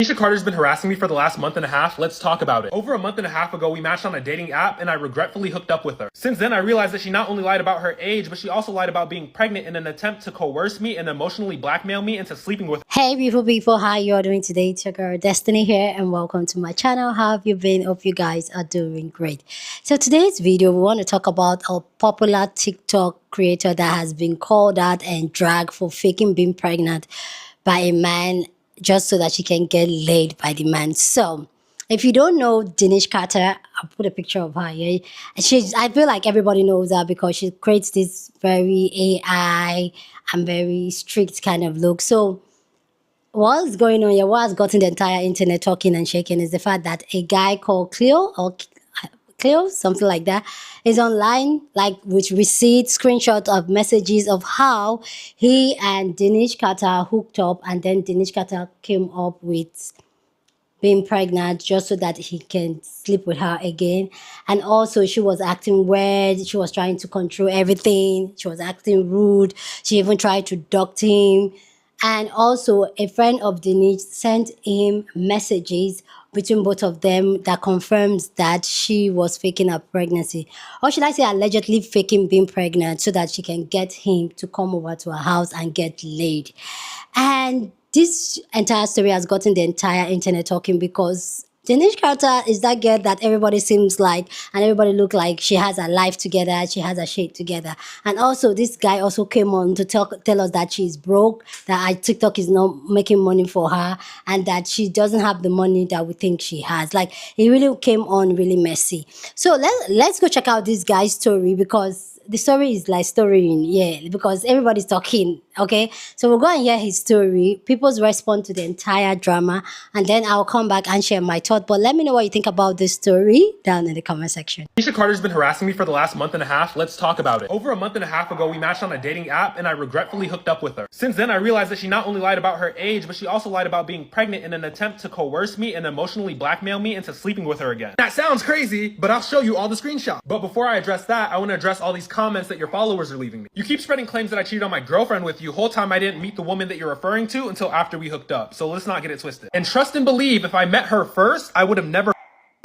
Danisha Carter's been harassing me for the last month and a half. Let's talk about it. Over a month and a half ago, we matched on a dating app and I regretfully hooked up with her. Since then, I realized that she not only lied about her age, but she also lied about being pregnant in an attempt to coerce me and emotionally blackmail me into sleeping with her. Hey beautiful people, how you all doing today? It's your girl Destiny here and welcome to my channel. How have you been? Hope you guys are doing great. So today's video, we want to talk about a popular TikTok creator that has been called out and dragged for faking being pregnant by a man just so that she can get laid by the man. So if you don't know Danisha Carter, I'll put a picture of her here. I feel like everybody knows her because she creates this very AI and very strict kind of look. So what's going on here, what has gotten the entire internet talking and shaking is the fact that a guy called Cleo, something like that, is online, like with receipts, screenshots of messages of how he and Danisha Carter hooked up, and then Danisha Carter came up with being pregnant just so that he can sleep with her again. And also she was acting weird, she was trying to control everything, she was acting rude, she even tried to dox him. And also a friend of Denise sent him messages between both of them that confirms that she was faking her pregnancy. Or should I say allegedly faking being pregnant so that she can get him to come over to her house and get laid. And this entire story has gotten the entire internet talking because Danisha Carter is that girl that everybody seems like and everybody look like she has her life together, she has her shit together. And also this guy also came on to tell us that she's broke, that TikTok is not making money for her, and that she doesn't have the money that we think she has. Like, it really came on really messy. So let's go check out this guy's story because the story is like storying, yeah, because everybody's talking, okay? So we'll go and hear his story, people's response to the entire drama, and then I'll come back and share my thought. But let me know what you think about this story down in the comment section. Danisha Carter's been harassing me for the last month and a half. Let's talk about it. Over a month and a half ago, we matched on a dating app and I regretfully hooked up with her. Since then, I realized that she not only lied about her age, but she also lied about being pregnant in an attempt to coerce me and emotionally blackmail me into sleeping with her again. That sounds crazy, but I'll show you all the screenshots. But before I address that, I want to address all these comments that your followers are leaving me. You keep spreading claims that I cheated on my girlfriend with you. Whole time I didn't meet the woman that you're referring to until after we hooked up. So let's not get it twisted. And trust and believe, if I met her first, I would have never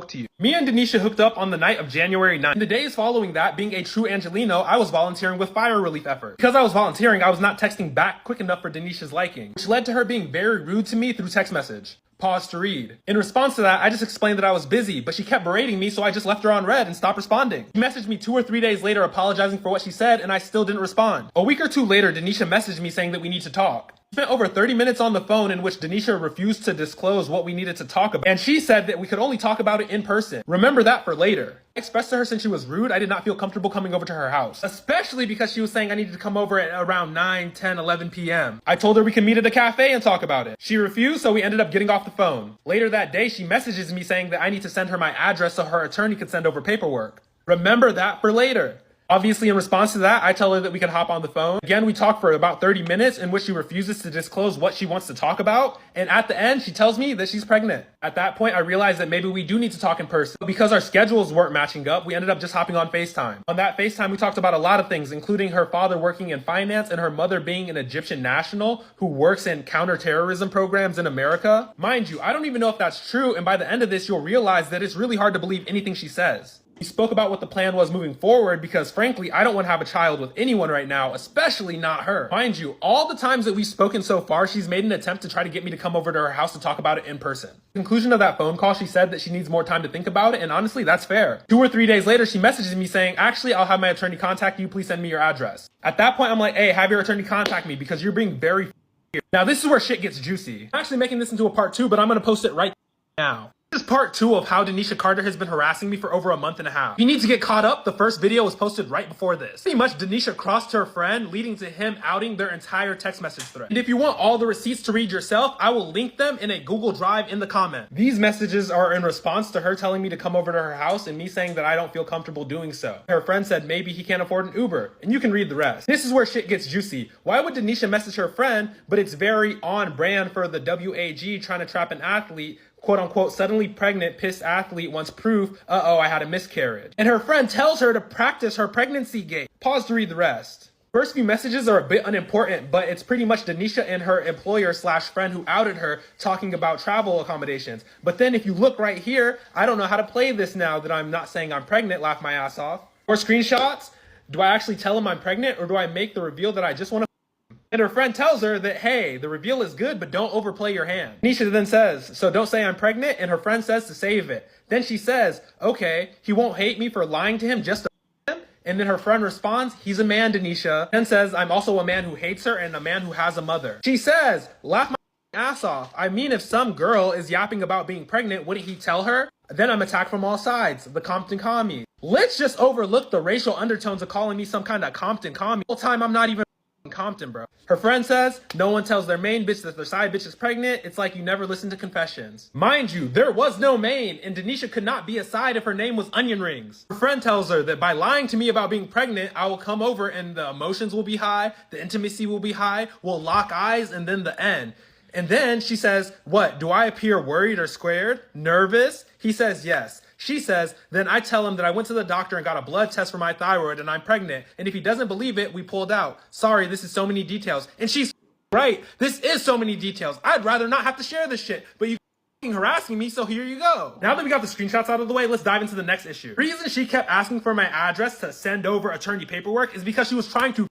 to you. Me and Danisha hooked up on the night of January 9th. In the days following that, being a true Angelino, I was volunteering with fire relief efforts. Because I was volunteering, I was not texting back quick enough for Danisha's liking, which led to her being very rude to me through text message. Pause to read. In response to that, I just explained that I was busy, but she kept berating me, so I just left her on red and stopped responding. She messaged me 2 or 3 days later apologizing for what she said, and I still didn't respond. A week or two later, Danisha messaged me saying that we need to talk. We spent over 30 minutes on the phone in which Danisha refused to disclose what we needed to talk about, and she said that we could only talk about it in person. Remember that for later. I expressed to her since she was rude, I did not feel comfortable coming over to her house, especially because she was saying I needed to come over at around 9, 10, 11 p.m. I told her we could meet at a cafe and talk about it. She refused, so we ended up getting off the phone. Later that day, she messages me saying that I need to send her my address so her attorney could send over paperwork. Remember that for later. Obviously, in response to that, I tell her that we can hop on the phone. Again, we talk for about 30 minutes in which she refuses to disclose what she wants to talk about. And at the end, she tells me that she's pregnant. At that point, I realized that maybe we do need to talk in person. But because our schedules weren't matching up, we ended up just hopping on FaceTime. On that FaceTime, we talked about a lot of things, including her father working in finance and her mother being an Egyptian national who works in counterterrorism programs in America. Mind you, I don't even know if that's true. And by the end of this, you'll realize that it's really hard to believe anything she says. We spoke about what the plan was moving forward because frankly, I don't want to have a child with anyone right now, especially not her. Mind you, all the times that we've spoken so far, she's made an attempt to try to get me to come over to her house to talk about it in person. Conclusion of that phone call, she said that she needs more time to think about it, and honestly, that's fair. 2 or 3 days later, she messages me saying, actually, I'll have my attorney contact you, please send me your address. At that point, I'm like, hey, have your attorney contact me because you're being very weird. Now, this is where shit gets juicy. I'm actually making this into a part 2, but I'm gonna post it right now. This is part 2 of how Danisha Carter has been harassing me for over a month and a half. If you need to get caught up, the first video was posted right before this. Pretty much Danisha crossed her friend, leading to him outing their entire text message thread. And if you want all the receipts to read yourself, I will link them in a Google Drive in the comment. These messages are in response to her telling me to come over to her house and me saying that I don't feel comfortable doing so. Her friend said maybe he can't afford an Uber, and you can read the rest. This is where shit gets juicy. Why would Danisha message her friend, but it's very on brand for the WAG trying to trap an athlete, quote unquote, suddenly pregnant, pissed athlete wants proof, I had a miscarriage. And her friend tells her to practice her pregnancy gate. Pause to read the rest. First few messages are a bit unimportant, but it's pretty much Danisha and her employer slash friend who outed her talking about travel accommodations. But then if you look right here, I don't know how to play this now that I'm not saying I'm pregnant, laugh my ass off. Or screenshots, do I actually tell him I'm pregnant or do I make the reveal that I just want to? And her friend tells her that, hey, the reveal is good, but don't overplay your hand. Danisha then says, so don't say I'm pregnant, and her friend says to save it. Then she says, okay, he won't hate me for lying to him just to him. And then her friend responds, he's a man, Danisha. Then says, I'm also a man who hates her and a man who has a mother. She says, laugh my ass off. I mean, if some girl is yapping about being pregnant, wouldn't he tell her? Then I'm attacked from all sides, the Compton commie. Let's just overlook the racial undertones of calling me some kind of Compton commie. The whole time I'm not even Compton, bro. Her friend says, no one tells their main bitch that their side bitch is pregnant. It's like you never listen to confessions. Mind you, there was no main, and Danisha could not be a side if her name was Onion Rings. Her friend tells her that by lying to me about being pregnant, I will come over and the emotions will be high, the intimacy will be high, we'll lock eyes, and then the end. And then she says, what, do I appear worried or scared? Nervous? He says, yes. She says, then I tell him that I went to the doctor and got a blood test for my thyroid and I'm pregnant. And if he doesn't believe it, we pulled out. Sorry, this is so many details. And she's right. This is so many details. I'd rather not have to share this shit, but you harassing me, so here you go. Now that we got the screenshots out of the way, let's dive into the next issue. The reason she kept asking for my address to send over attorney paperwork is because she was trying to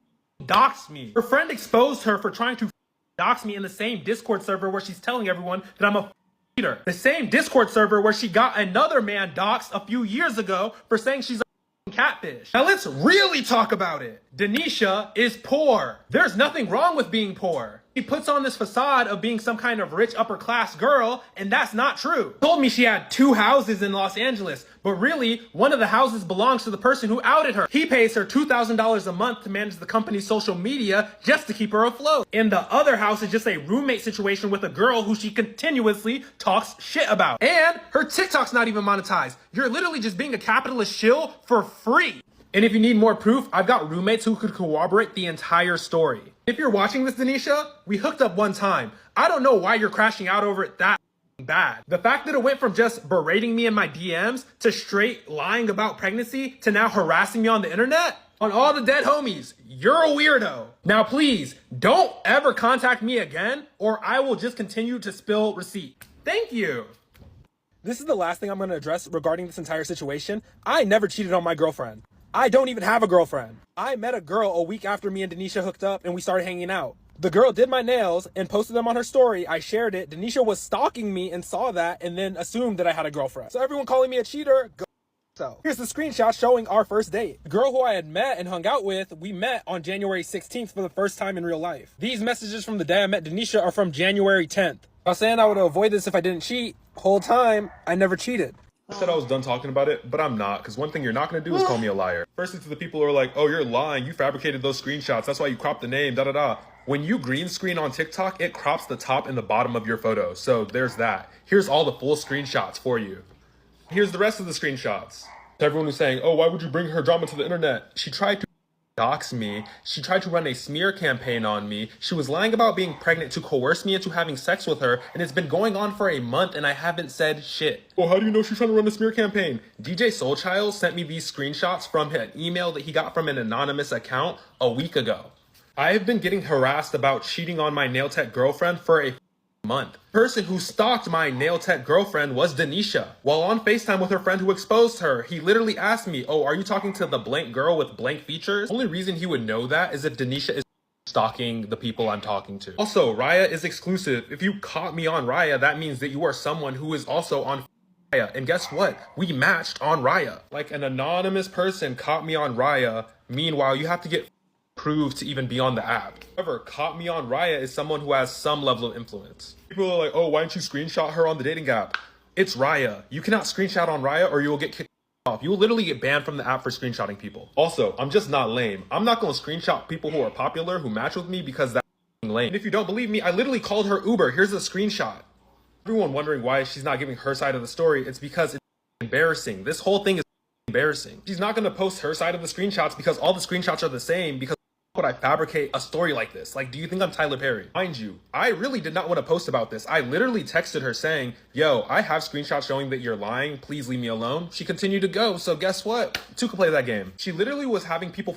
dox me. Her friend exposed her for trying to dox me in the same Discord server where she's telling everyone that I'm a cheater. The same Discord server where she got another man doxed a few years ago for saying she's a catfish. Now let's really talk about it. Danisha is poor. There's nothing wrong with being poor. She puts on this facade of being some kind of rich upper class girl, and that's not true. She told me she had 2 houses in Los Angeles, but really, one of the houses belongs to the person who outed her. He pays her $2,000 a month to manage the company's social media just to keep her afloat. And the other house is just a roommate situation with a girl who she continuously talks shit about. And her TikTok's not even monetized. You're literally just being a capitalist shill for free. And if you need more proof, I've got roommates who could corroborate the entire story. If you're watching this, Danisha, we hooked up one time. I don't know why you're crashing out over it that bad. The fact that it went from just berating me in my DMs to straight lying about pregnancy to now harassing me on the internet, on all the dead homies, you're a weirdo. Now please, don't ever contact me again or I will just continue to spill receipt. Thank you. This is the last thing I'm going to address regarding this entire situation. I never cheated on my girlfriend. I don't even have a girlfriend. I met a girl a week after me and Danisha hooked up and we started hanging out. The girl did my nails and posted them on her story. I shared it. Danisha was stalking me and saw that and then assumed that I had a girlfriend. So everyone calling me a cheater, go so. Here's the screenshot showing our first date. The girl who I had met and hung out with, we met on January 16th for the first time in real life. These messages from the day I met Danisha are from January 10th. I was saying I would avoid this if I didn't cheat. Whole time, I never cheated. I said I was done talking about it, but I'm not, because one thing you're not going to do is call me a liar. Firstly, to the people who are like, oh, you're lying, you fabricated those screenshots, that's why you cropped the name, da-da-da. When you green screen on TikTok, it crops the top and the bottom of your photo, so there's that. Here's all the full screenshots for you. Here's the rest of the screenshots. To everyone who's saying, oh, why would you bring her drama to the internet? She tried to dox me. She tried to run a smear campaign on me. She was lying about being pregnant to coerce me into having sex with her, and it's been going on for a month and I haven't said shit. Well, how do you know she's trying to run a smear campaign? DJ Soulchild sent me these screenshots from an email that he got from an anonymous account a week ago. I have been getting harassed about cheating on my nail tech girlfriend for a month. The person who stalked my nail tech girlfriend was Danisha. While on FaceTime with her friend who exposed her, he literally asked me, oh, are you talking to the blank girl with blank features? The only reason he would know that is if Danisha is stalking the people I'm talking to. Also, Rya is exclusive. If you caught me on Rya, that means that you are someone who is also on Rya. And guess what? We matched on Rya. Like an anonymous person caught me on Rya. Meanwhile, you have to get prove to even be on the app. However, caught me on Rya is someone who has some level of influence. People are like, oh, why don't you screenshot her on the dating app? It's Rya. You cannot screenshot on Rya or you will get kicked off. You will literally get banned from the app for screenshotting people. Also, I'm just not lame. I'm not going to screenshot people who are popular who match with me because that's lame. And if you don't believe me, I literally called her Uber. Here's a screenshot. Everyone wondering why she's not giving her side of the story. It's because it's embarrassing. This whole thing is embarrassing. She's not going to post her side of the screenshots because all the screenshots are the same because would I fabricate a story like this? Like, do you think I'm Tyler Perry? Mind you, I really did not want to post about this. I literally texted her saying, yo, I have screenshots showing that you're lying. Please leave me alone. She continued to go. So guess what? Two could play that game. She literally was having people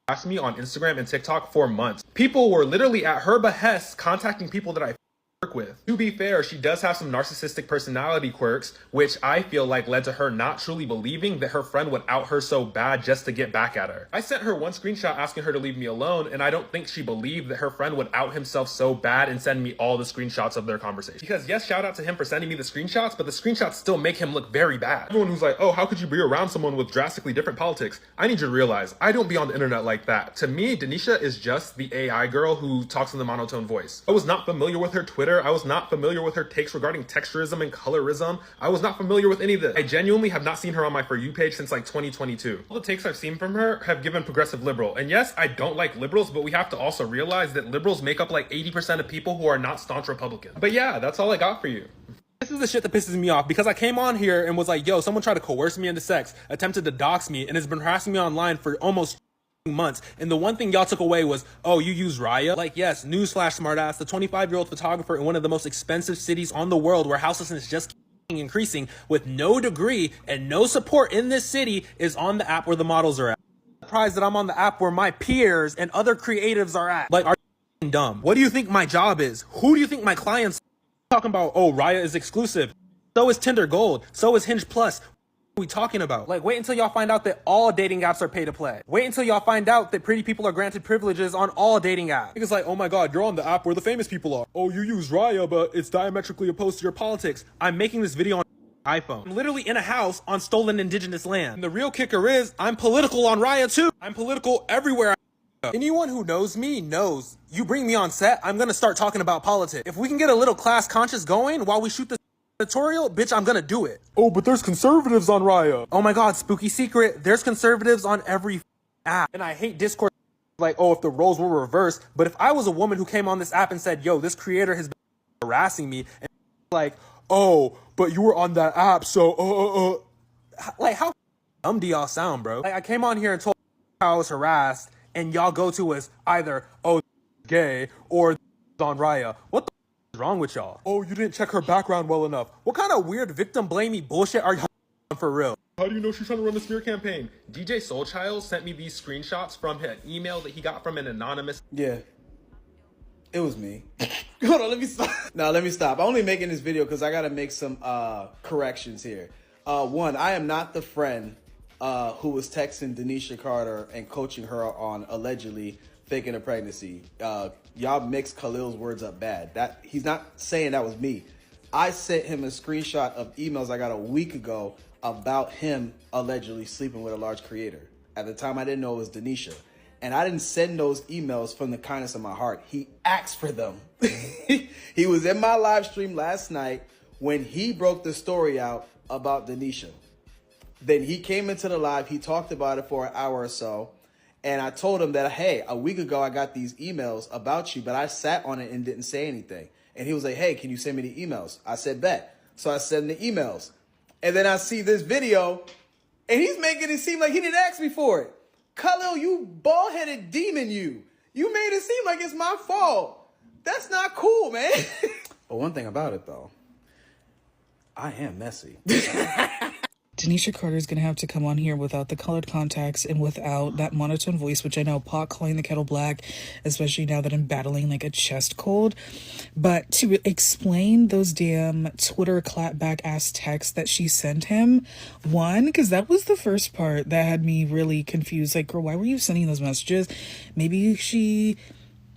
harassed me on Instagram and TikTok for months. People were literally at her behest contacting people that I work with. To be fair, she does have some narcissistic personality quirks, which I feel like led to her not truly believing that her friend would out her so bad just to get back at her. I sent her one screenshot asking her to leave me alone, and I don't think she believed that her friend would out himself so bad and send me all the screenshots of their conversation. Because yes, shout out to him for sending me the screenshots, but the screenshots still make him look very bad. Everyone who's like, oh, how could you be around someone with drastically different politics? I need you to realize, I don't be on the internet like that. To me, Danisha is just the AI girl who talks in the monotone voice. I was not familiar with her Twitter. I was not familiar with her takes regarding texturism and colorism. I was not familiar with any of this. I genuinely have not seen her on my For You page since like 2022. All the takes I've seen from her have given progressive liberal. And yes, I don't like liberals, but we have to also realize that liberals make up like 80% of people who are not staunch Republicans. But yeah, that's all I got for you. This is the shit that pisses me off because I came on here and was like, yo, someone tried to coerce me into sex, attempted to dox me, and has been harassing me online for almost months. And the one thing y'all took away was, oh, you use Rya? Like, yes, newsflash, smartass, the 25-year-old photographer in one of the most expensive cities on the world where houselessness just increasing with no degree and no support in this city is on the app where the models are at. I'm surprised that I'm on the app where my peers and other creatives are at. Like, are you dumb? What do you think my job is? Who do you think my clients are? Talking about, oh, Rya is exclusive. So is Tinder Gold. So is Hinge Plus. We talking about? Like, wait until y'all find out that all dating apps are pay to play. Wait until y'all find out that pretty people are granted privileges on all dating apps. It's like, oh my god, you're on the app where the famous people are. Oh, you use Rya, but it's diametrically opposed to your politics. I'm making this video on iPhone. I'm literally in a house on stolen indigenous land. And the real kicker is, I'm political on Rya too. I'm political everywhere. Anyone who knows me knows, you bring me on set, I'm gonna start talking about politics. If we can get a little class conscious going while we shoot this tutorial, bitch, I'm gonna do it. Oh, but there's conservatives on Rya. Oh my god, spooky secret. There's conservatives on every app. And I hate Discord like, oh, if the roles were reversed. But if I was a woman who came on this app and said, yo, this creator has been harassing me, and like, oh, but you were on that app, so like, how dumb do y'all sound, bro? Like, I came on here and told how I was harassed, and y'all go to us either, oh, gay, or on Rya. What the is wrong with y'all? Oh, you didn't check her background well enough. What kind of weird victim blamey bullshit are y'all for real? How do you know she's trying to run the smear campaign? DJ Soulchild sent me these screenshots from an email that he got from an anonymous. Yeah, it was me. Hold on, let me stop. No, let me stop. I'm only making this video because I got to make some corrections here. One, I am not the friend who was texting Danisha Carter and coaching her on allegedly faking a pregnancy. Y'all mixed Khalil's words up bad. That he's not saying that was me. I sent him a screenshot of emails I got a week ago about him allegedly sleeping with a large creator. At the time, I didn't know it was Danisha. And I didn't send those emails from the kindness of my heart. He asked for them. He was in my live stream last night when he broke the story out about Danisha. Then he came into the live. He talked about it for an hour or so. And I told him that, hey, a week ago, I got these emails about you, but I sat on it and didn't say anything. And he was like, hey, can you send me the emails? I said, bet. So I sent the emails. And then I see this video, and he's making it seem like he didn't ask me for it. Khalil, you bald-headed demon, you. You made it seem like it's my fault. That's not cool, man. But one thing about it, though, I am messy. Danisha Carter is going to have to come on here without the colored contacts and without that monotone voice, which I know pot calling the kettle black, especially now that I'm battling like a chest cold. But to explain those damn Twitter clapback ass texts that she sent him, one, because that was the first part that had me really confused. Like, girl, why were you sending those messages? Maybe she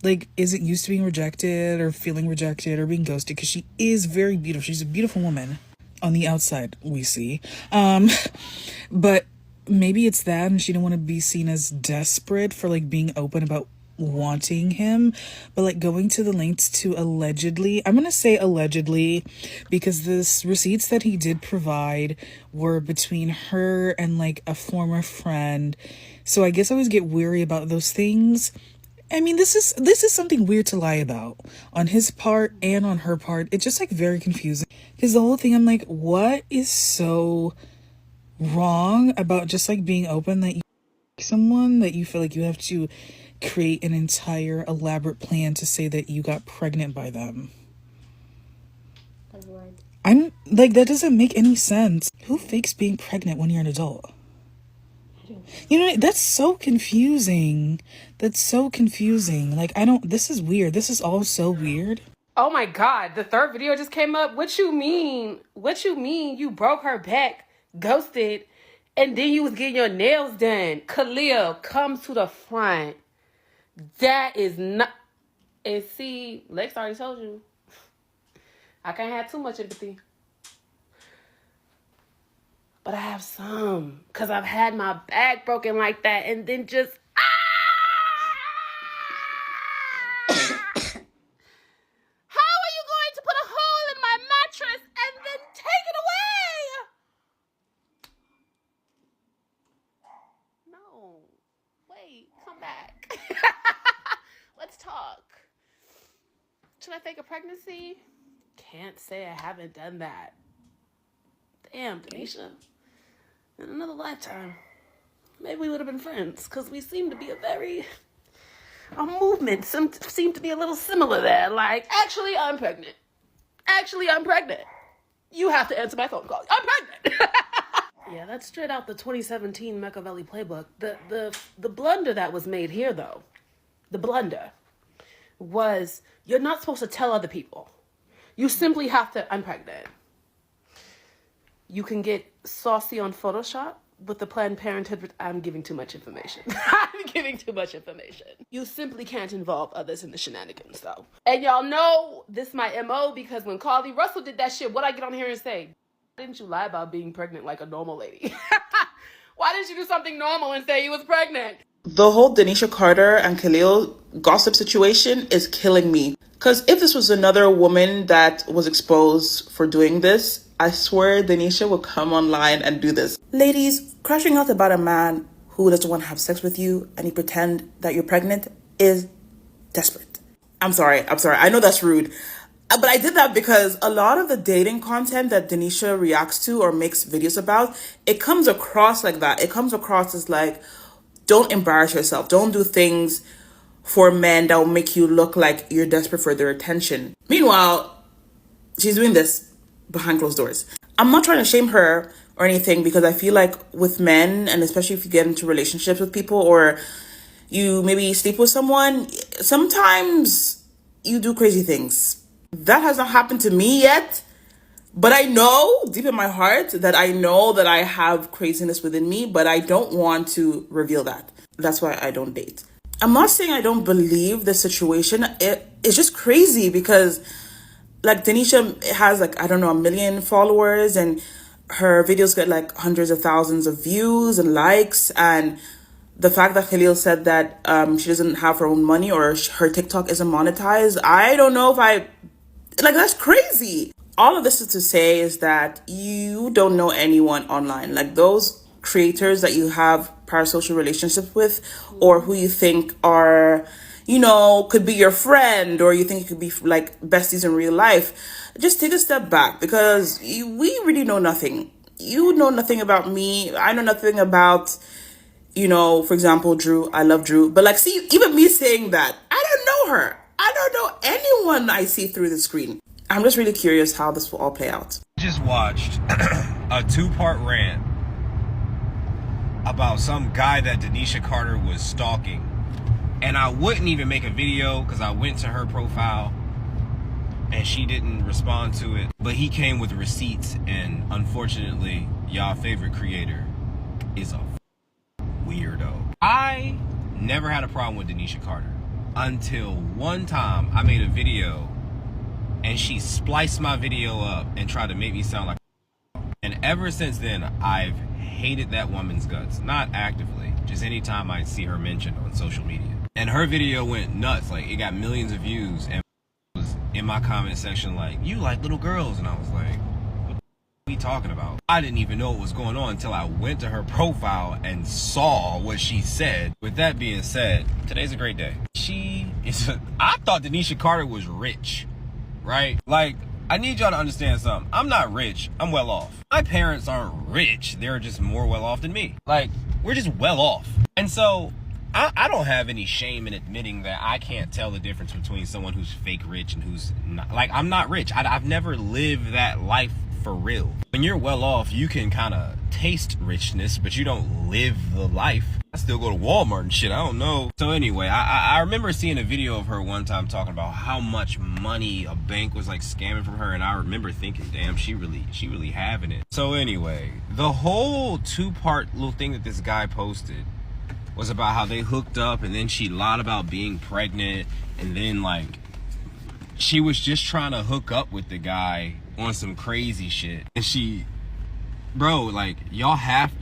like isn't used to being rejected or feeling rejected or being ghosted, because she is very beautiful. She's a beautiful woman. On the outside, we see. But maybe it's that, and she didn't want to be seen as desperate for, like, being open about wanting him. But, like, going to the lengths to allegedly, I'm going to say allegedly, because the receipts that he did provide were between her and, like, a former friend. So I guess I always get weary about those things. I mean, this is something weird to lie about on his part and on her part. It's just like very confusing, because the whole thing, I'm like, what is so wrong about just like being open that you someone that you feel like you have to create an entire elaborate plan to say that you got pregnant by them? I'm like, that doesn't make any sense. Who fakes being pregnant when you're an adult? You know, that's so confusing. That's so confusing. Like, this is weird. This is all so weird. Oh my God, the third video just came up. What you mean? What you mean you broke her back, ghosted, and then you was getting your nails done? Cleo, come to the front. That is not... And see, Lex already told you. I can't have too much empathy. But I have some. Because I've had my back broken like that and then just... Come back. Let's talk. Should I fake a pregnancy? Can't say I haven't done that. Damn, Danisha. In another lifetime, maybe we would have been friends, because we seem to be our movement seem to be a little similar there. Like, actually, I'm pregnant. You have to answer my phone call. I'm pregnant. Yeah, that's straight out the 2017 Machiavelli playbook. The blunder that was made here, though, the blunder was you're not supposed to tell other people. You simply have to, I'm pregnant. You can get saucy on Photoshop with the Planned Parenthood. I'm giving too much information. You simply can't involve others in the shenanigans, though. And y'all know this my MO, because when Carly Russell did that shit, what'd I get on here and say? Why didn't you lie about being pregnant like a normal lady? Why didn't you do something normal and say you was pregnant? The whole Danisha Carter and Cleo gossip situation is killing me. Because if this was another woman that was exposed for doing this, I swear Danisha will come online and do this. Ladies, crashing out about a man who doesn't want to have sex with you and you pretend that you're pregnant is desperate. I'm sorry. I know that's rude. But I did that because a lot of the dating content that Danisha reacts to or makes videos about, it comes across like that. It comes across as like, don't embarrass yourself. Don't do things for men that will make you look like you're desperate for their attention. Meanwhile, she's doing this behind closed doors. I'm not trying to shame her or anything, because I feel like with men, and especially if you get into relationships with people or you maybe sleep with someone, sometimes you do crazy things. That has not happened to me yet, but I know deep in my heart that I know that I have craziness within me, but I don't want to reveal that. That's why I don't date. I'm not saying I don't believe the situation. It's just crazy because like Danisha has like, I don't know, 1 million followers and her videos get like hundreds of thousands of views and likes. And the fact that Khalil said that she doesn't have her own money or her TikTok isn't monetized, I don't know if like, that's crazy. All of this is to say is that you don't know anyone online. Like those creators that you have parasocial relationships with, or who you think are, you know, could be your friend, or you think it could be like besties in real life, just take a step back, because we really know nothing. You know nothing about me. I know nothing about, you know, for example, Drew. I love Drew. But like, see, even me saying that, I don't know her. I don't know anyone I see through the screen. I'm just really curious how this will all play out. Just watched a 2-part rant about some guy that Danisha Carter was stalking. And I wouldn't even make a video because I went to her profile and she didn't respond to it. But he came with receipts, and unfortunately, y'all favorite creator is a weirdo. I never had a problem with Danisha Carter until one time I made a video and she spliced my video up and tried to make me sound like a... And ever since then, I've hated that woman's guts. Not actively, just anytime I see her mentioned on social media. And her video went nuts. Like, it got millions of views, and was in my comment section like, you like little girls. And I was like, what the are we talking about? I didn't even know what was going on until I went to her profile and saw what she said. With that being said, today's a great day. I thought Danisha Carter was rich, right? Like, I need y'all to understand something. I'm not rich. I'm well off. My parents aren't rich. They're just more well off than me. Like, we're just well off. And so I don't have any shame in admitting that I can't tell the difference between someone who's fake rich and who's not. Like, I'm not rich. I've never lived that life for real. When you're well off, you can kind of taste richness, but you don't live the life. I still go to Walmart and shit, I don't know. So anyway, I remember seeing a video of her one time talking about how much money a bank was like scamming from her, and I remember thinking, damn, she really having it. So anyway, the whole 2-part little thing that this guy posted was about how they hooked up, and then she lied about being pregnant, and then like she was just trying to hook up with the guy on some crazy shit. And she, bro, like y'all have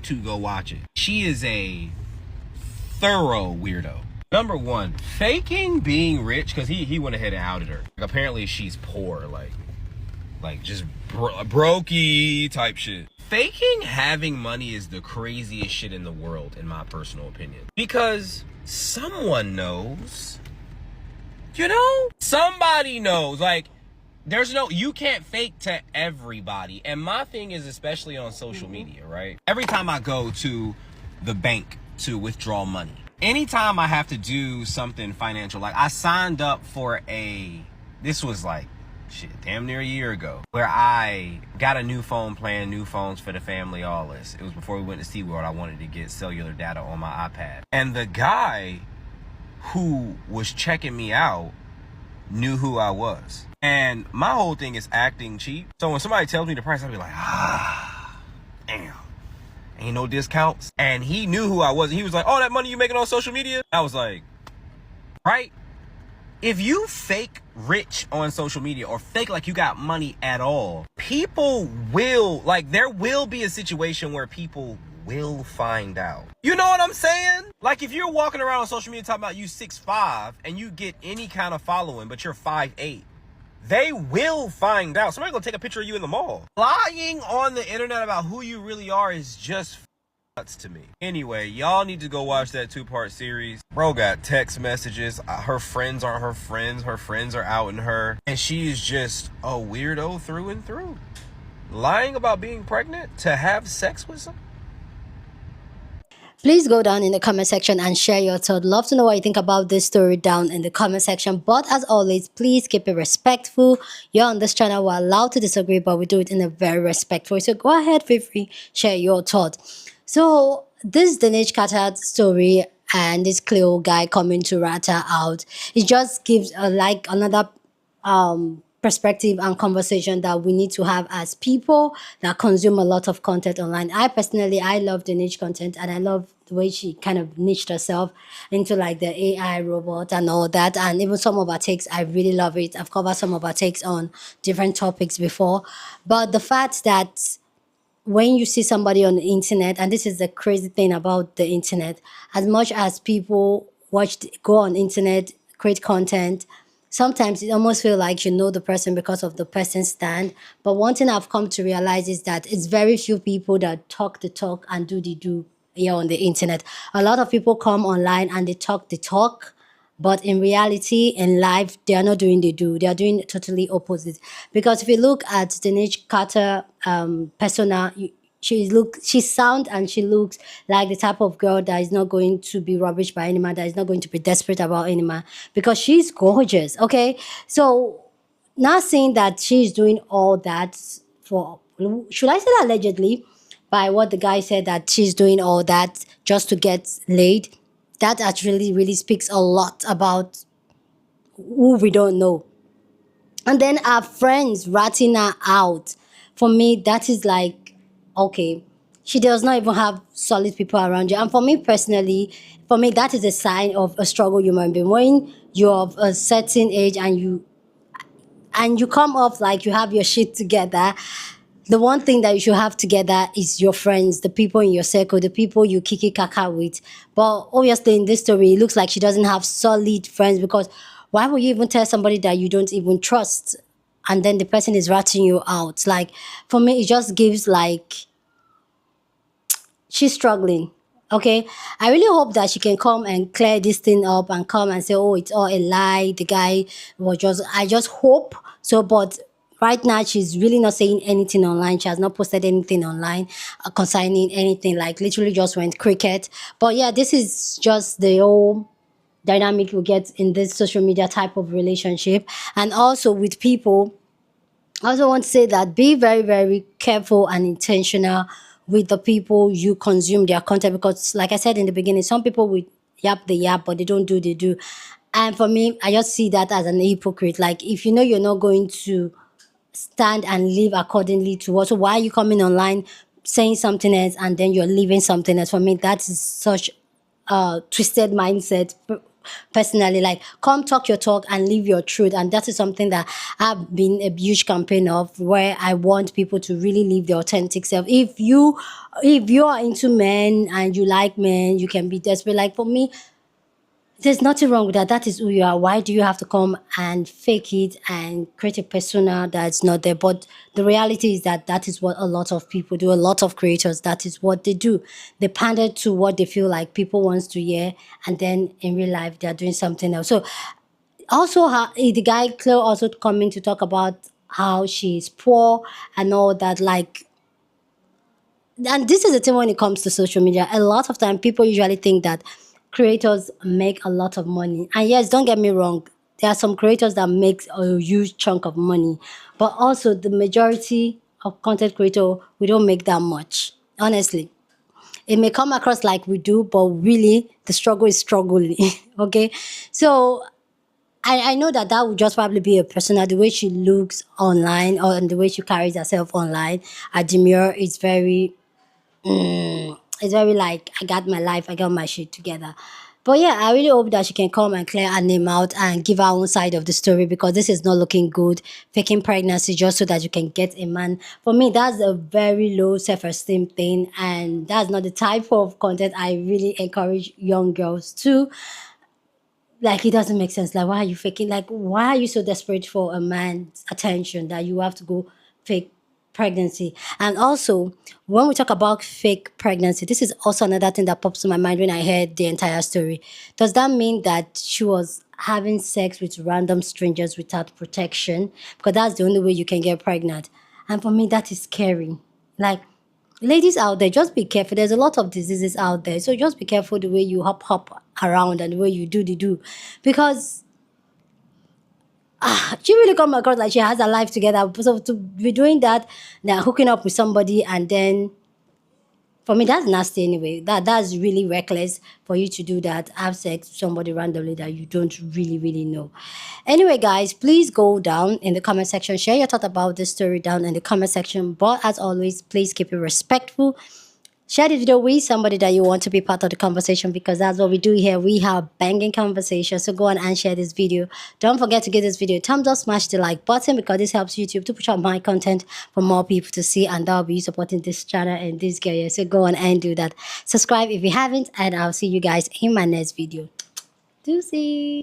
to go watch it. She is a thorough weirdo. Number one, faking being rich, because he went ahead and outed her. Like, apparently she's poor, like just brokey type shit. Faking having money is the craziest shit in the world, in my personal opinion. Because someone knows. You know? Somebody knows. Like, you can't fake to everybody. And my thing is, especially on social media, right? Every time I go to the bank to withdraw money, anytime I have to do something financial, like I signed up for this was like, shit, damn near a year ago, where I got a new phone plan, new phones for the family, all this. It was before we went to SeaWorld. I wanted to get cellular data on my iPad. And the guy who was checking me out knew who I was. And my whole thing is acting cheap. So when somebody tells me the price, I'll be like, damn, ain't no discounts. And he knew who I was. And he was like, oh, that money you making on social media? I was like, right? If you fake rich on social media or fake like you got money at all, people will, like, there will be a situation where people will find out. You know what I'm saying? Like, if you're walking around on social media talking about you 6'5" and you get any kind of following, but you're 5'8", they will find out. Somebody gonna take a picture of you in the mall. Lying on the internet about who you really are is just nuts to me. Anyway, y'all need to go watch that 2-part series. Bro got text messages. Her friends aren't her friends. Her friends are outing her. And she is just a weirdo through and through. Lying about being pregnant to have sex with someone. Please go down in the comment section and share your thoughts. Love to know what you think about this story down in the comment section. But as always, please keep it respectful. You're on this channel, we're allowed to disagree, but we do it in a very respectful way. So go ahead, feel free, share your thoughts. So this Danisha Carter story and this Cleo guy coming to rat her out, it just gives like another perspective and conversation that we need to have as people that consume a lot of content online. I love the niche content, and I love the way she kind of niched herself into like the AI robot and all that. And even some of her takes, I really love it. I've covered some of her takes on different topics before. But the fact that when you see somebody on the internet, and this is the crazy thing about the internet, as much as people go on internet, create content, sometimes it almost feels like you know the person because of the person's stand. But one thing I've come to realize is that it's very few people that talk the talk and do the do here on the internet. A lot of people come online and they talk the talk, but in reality, in life, they are not doing the do. They are doing totally opposite. Because if you look at Danisha Carter persona, she sounds and she looks like the type of girl that is not going to be rubbish by any man, that is not going to be desperate about any man, because she's gorgeous. Okay, so not saying that she's doing all that for, should I say that allegedly, by what the guy said, that she's doing all that just to get laid. That actually really speaks a lot about who we don't know. And then our friends ratting her out. For me, that is like, okay, she does not even have solid people around you. And for me personally, that is a sign of a struggle human being. When you're of a certain age and you come off like you have your shit together, the one thing that you should have together is your friends, the people in your circle, the people you kiki kaka with. But obviously in this story, it looks like she doesn't have solid friends, because why would you even tell somebody that you don't even trust and then the person is ratting you out? Like, for me, it just gives like, she's struggling. Okay, I really hope that she can come and clear this thing up and come and say, oh, it's all a lie. The guy was just, I just hope so. But right now, she's really not saying anything online. She has not posted anything online concerning anything, like literally just went cricket. But yeah, this is just the whole dynamic you get in this social media type of relationship. And also with people, I also want to say that be very, very careful and intentional with the people you consume their content, because, like I said in the beginning, some people will yap the yap, but they don't do the do. And for me, I just see that as an hypocrite. Like, if you know you're not going to stand and live accordingly to what, so why are you coming online saying something else and then you're living something else? For me, that is such twisted mindset personally. Like, come talk your talk and live your truth. And that is something that I've been a huge campaign of, where I want people to really live their authentic self. If you are into men and you like men, you can be desperate. Like, for me, there's nothing wrong with that. That is who you are. Why do you have to come and fake it and create a persona that's not there? But the reality is that that is what a lot of people do. A lot of creators, that is what they do. They pander to what they feel like people wants to hear, and then in real life they're doing something else. So also, the guy Cleo also coming to talk about how she's poor and all that. Like, and this is the thing when it comes to social media. A lot of time people usually think that creators make a lot of money. And yes, don't get me wrong, there are some creators that make a huge chunk of money, but also the majority of content creator, we don't make that much, honestly. It may come across like we do, but really the struggle is struggling. Okay, so I know that that would just probably be a persona, the way she looks online, or and the way she carries herself online at demure is very, it's very like, I got my life, I got my shit together. But yeah, I really hope that she can come and clear her name out and give her own side of the story, because this is not looking good. Faking pregnancy just so that you can get a man. For me, that's a very low self-esteem thing, and that's not the type of content I really encourage young girls to. Like, it doesn't make sense. Like, why are you faking? Like, why are you so desperate for a man's attention that you have to go fake pregnancy? And also, when we talk about fake pregnancy, this is also another thing that pops in my mind when I heard the entire story. Does that mean that she was having sex with random strangers without protection? Because that's the only way you can get pregnant. And for me, that is scary. Like, ladies out there, just be careful. There's a lot of diseases out there, so just be careful the way you hop around and the way you do the do, because she really come across like she has her life together. So to be doing that, now hooking up with somebody, and then, for me, that's nasty anyway. That's really reckless for you to do that. Have sex with somebody randomly that you don't really, really know. Anyway, guys, please go down in the comment section. Share your thought about this story down in the comment section. But as always, please keep it respectful. Share the video with somebody that you want to be part of the conversation, because that's what we do here. We have banging conversations. So go on and share this video. Don't forget to give this video a thumbs up, smash the like button, because this helps YouTube to push out my content for more people to see, and that'll be you supporting this channel and this girl here. So go on and do that. Subscribe if you haven't, and I'll see you guys in my next video. Deuces.